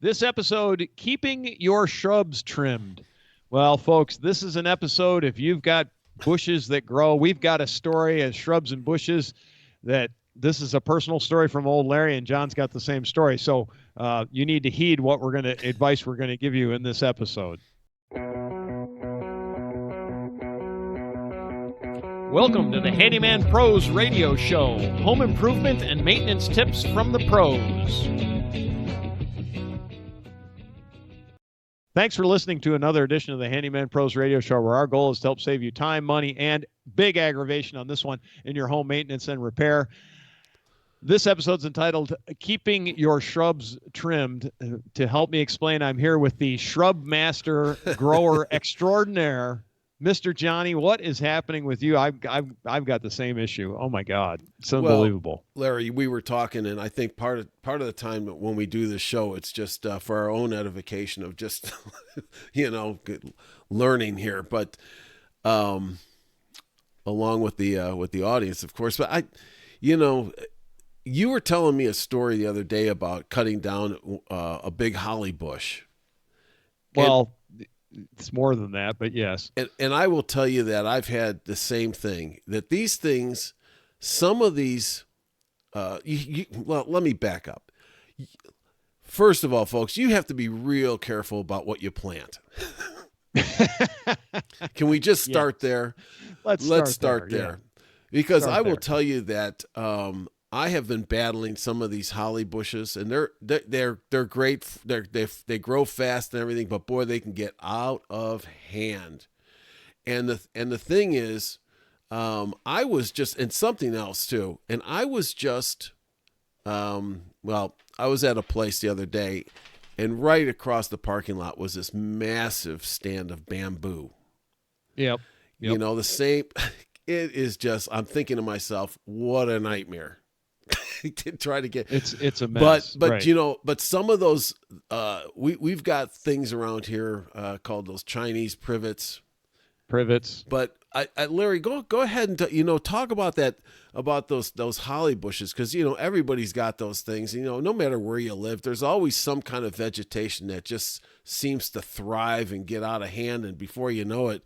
This episode, keeping your shrubs trimmed. Well, folks, this is an episode. If you've got bushes that grow, we've got a story as shrubs and bushes that this is a personal story from old Larry, and John's got the same story. So you need to heed what advice we're going to give you in this episode. Welcome to the Handyman Pros Radio Show, home improvement and maintenance tips from the pros. Thanks for listening to another edition of the Handyman Pros Radio Show, where our goal is to help save you time, money, and big aggravation on this one in your home maintenance and repair. This episode's entitled Keeping Your Shrubs Trimmed. To help me explain, I'm here with the shrub master grower extraordinaire, Mr. Johnny. What is happening with you? I've got the same issue. Oh my God, it's unbelievable. Well, Larry, we were talking, and I think part of the time when we do this show, it's just for our own edification of just learning here, but along with the audience, of course. But you were telling me a story the other day about cutting down a big holly bush. Well, it's more than that, but yes. And I will tell you that I've had the same thing, that these things, some of these, well, let me back up. First of all, folks, you have to be real careful about what you plant. Can we just start there? Let's start there. Yeah. Because I will tell you that I have been battling some of these holly bushes, and they're great. They grow fast and everything, but boy, they can get out of hand. And the thing is, I was just, and something else too. And I was just, I was at a place the other day, and right across the parking lot was this massive stand of bamboo. Yep. The same. It is just. I'm thinking to myself, what a nightmare. To try to get it's a mess, but right. But some of those we've got things around here called those Chinese privets. But I Larry, go ahead and talk about that, about those holly bushes, because everybody's got those things. No matter where you live, there's always some kind of vegetation that just seems to thrive and get out of hand, and before you know it,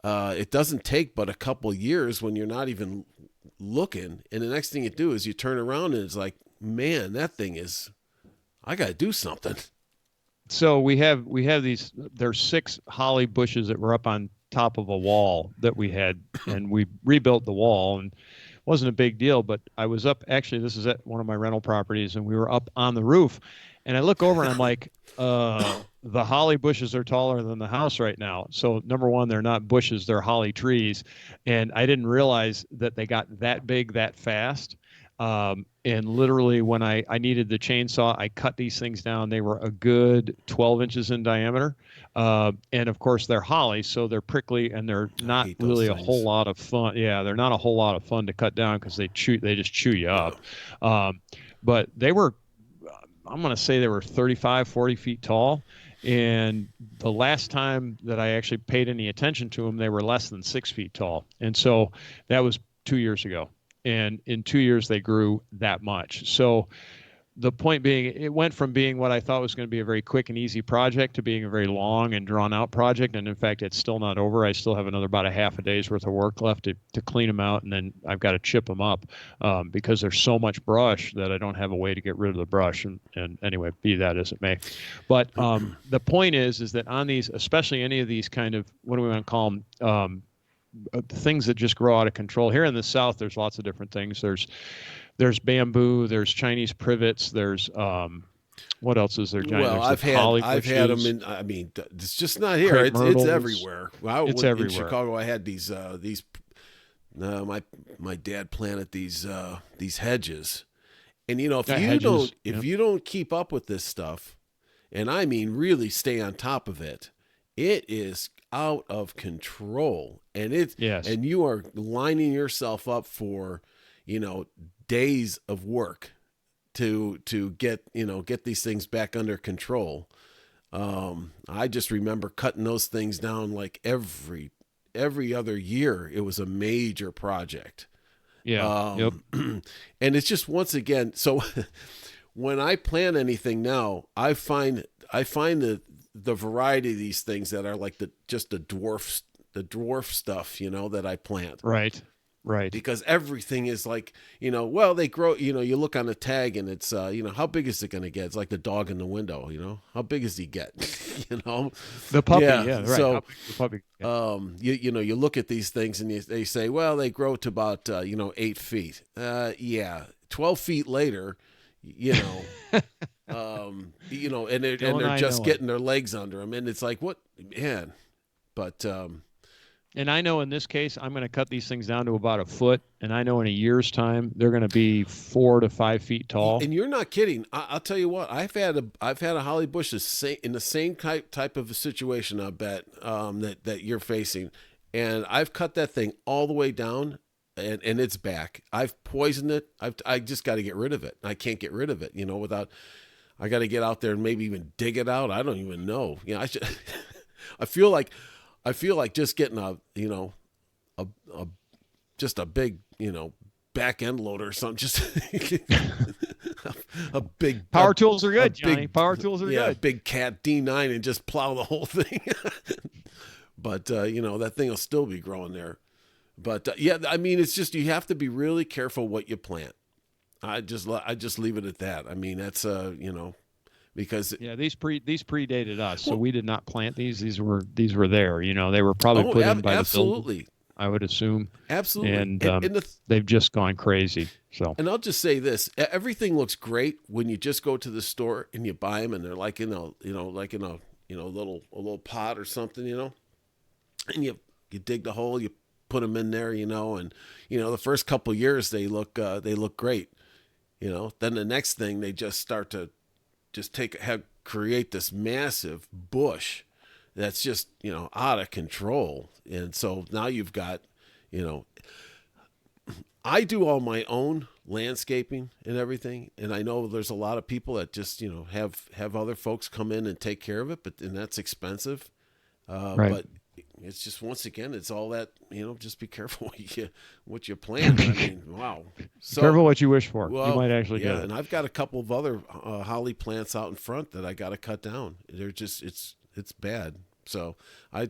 it doesn't take but a couple years when you're not even looking, and the next thing you do is you turn around and it's like, man, that thing is, I got to do something. So we have these. There's 6 holly bushes that were up on top of a wall that we had, and we rebuilt the wall, and it wasn't a big deal. But I was up. Actually, this is at one of my rental properties, and we were up on the roof, and I look over and I'm like, the holly bushes are taller than the house right now. So number one, they're not bushes, they're holly trees. And I didn't realize that they got that big that fast. And literally when I needed the chainsaw, I cut these things down. They were a good 12 inches in diameter. And of course they're holly, so they're prickly, and they're not really a whole lot of fun. Yeah, they're not a whole lot of fun to cut down because they just chew you up. But they were, I'm going to say they were 35, 40 feet tall. And the last time that I actually paid any attention to them, they were less than 6 feet tall. And so that was 2 years ago. And in 2 years, they grew that much. So the point being, it went from being what I thought was going to be a very quick and easy project to being a very long and drawn out project. And in fact, it's still not over. I still have another about a half a day's worth of work left to clean them out. And then I've got to chip them up because there's so much brush that I don't have a way to get rid of the brush. And anyway, be that as it may. But the point is that on these, especially any of these kind of, what do we want to call them? Things that just grow out of control. Here in the South, there's lots of different things. There's bamboo, there's Chinese privets, there's what else is there? Well, I've had them in. I mean, it's just not here. It's everywhere. It's everywhere. In Chicago, I had these. My dad planted these hedges, and if you don't keep up with this stuff, and I mean really stay on top of it, it is out of control, and and you are lining yourself up for days of work to get these things back under control. I just remember cutting those things down like every other year. It was a major project. Yeah. Yep. And it's just, once again, so when I plant anything now, I find the variety of these things that are like just the dwarf stuff, that I plant. Right. Right. Because everything is like, well, they grow, you look on the tag and it's, how big is it going to get? It's like the dog in the window, how big does he get? you know? The puppy. Yeah. Yeah. Right. So, How big the puppy. Yeah. you look at these things and they say, well, they grow to about, 8 feet. Yeah. 12 feet later, and they're just getting their legs under them. And it's like, what, man, but, And I know in this case, I'm going to cut these things down to about a foot. And I know in a year's time, they're going to be 4 to 5 feet tall. And you're not kidding. I'll tell you what. I've had a holly bush in the same type of a situation. I bet that you're facing, and I've cut that thing all the way down, and it's back. I've poisoned it. I just got to get rid of it. I can't get rid of it. Without. I got to get out there and maybe even dig it out. I don't even know. I should. I feel like just getting a just a big, back end loader or something. Just a big power tools are good, Johnny. Power tools are good. Big Cat D9 and just plow the whole thing. But that thing will still be growing there. But I mean, it's just you have to be really careful what you plant. I just leave it at that. I mean, that's because these predated us, so we did not plant these. These were there. They were probably put in by absolutely. The builder, I would assume. Absolutely. And they've just gone crazy. So. And I'll just say this: everything looks great when you just go to the store and you buy them, and they're like in a little pot or something, and you dig the hole, you put them in there, and the first couple years they look great, Then the next thing they just start to create this massive bush that's just, out of control. And so now you've got, I do all my own landscaping and everything. And I know there's a lot of people that just, have other folks come in and take care of it, and that's expensive. Right. But it's just, once again, it's all that, just be careful what you plant. I mean, wow. So, careful what you wish for. Well, you might actually get it. And I've got a couple of other holly plants out in front that I got to cut down. They're just, it's bad. So I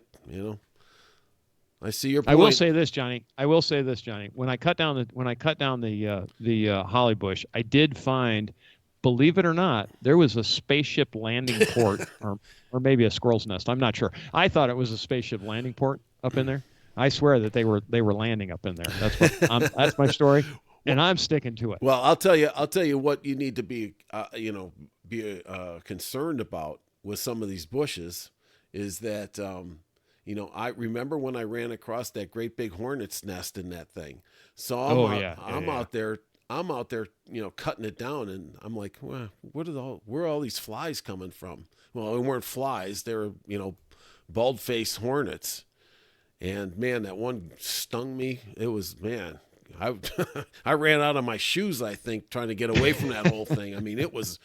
see your point. I will say this, Johnny. When I cut down the holly bush, I did find, believe it or not, there was a spaceship landing port, or maybe a squirrel's nest. I'm not sure. I thought it was a spaceship landing port up in there. I swear that they were landing up in there. That's my story, and I'm sticking to it. Well, I'll tell you what you need to be concerned about with some of these bushes is that I remember when I ran across that great big hornet's nest in that thing. So I'm out there, cutting it down, and I'm like, well, where are all these flies coming from? Well, they weren't flies. They were, bald-faced hornets. And man, that one stung me. It was, man, I ran out of my shoes, I think, trying to get away from that whole thing. I mean, it was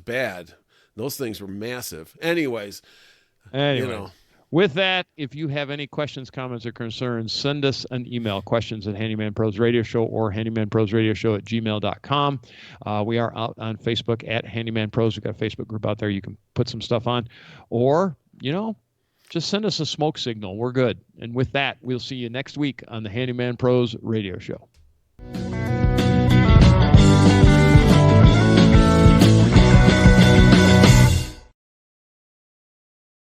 bad. Those things were massive. Anyways. With that, if you have any questions, comments, or concerns, send us an email, questions at Handyman Pros Radio Show or handymanprosradioshow@gmail.com. We are out on Facebook at Handyman Pros. We've got a Facebook group out there you can put some stuff on. Or, just send us a smoke signal. We're good. And with that, we'll see you next week on the Handyman Pros Radio Show.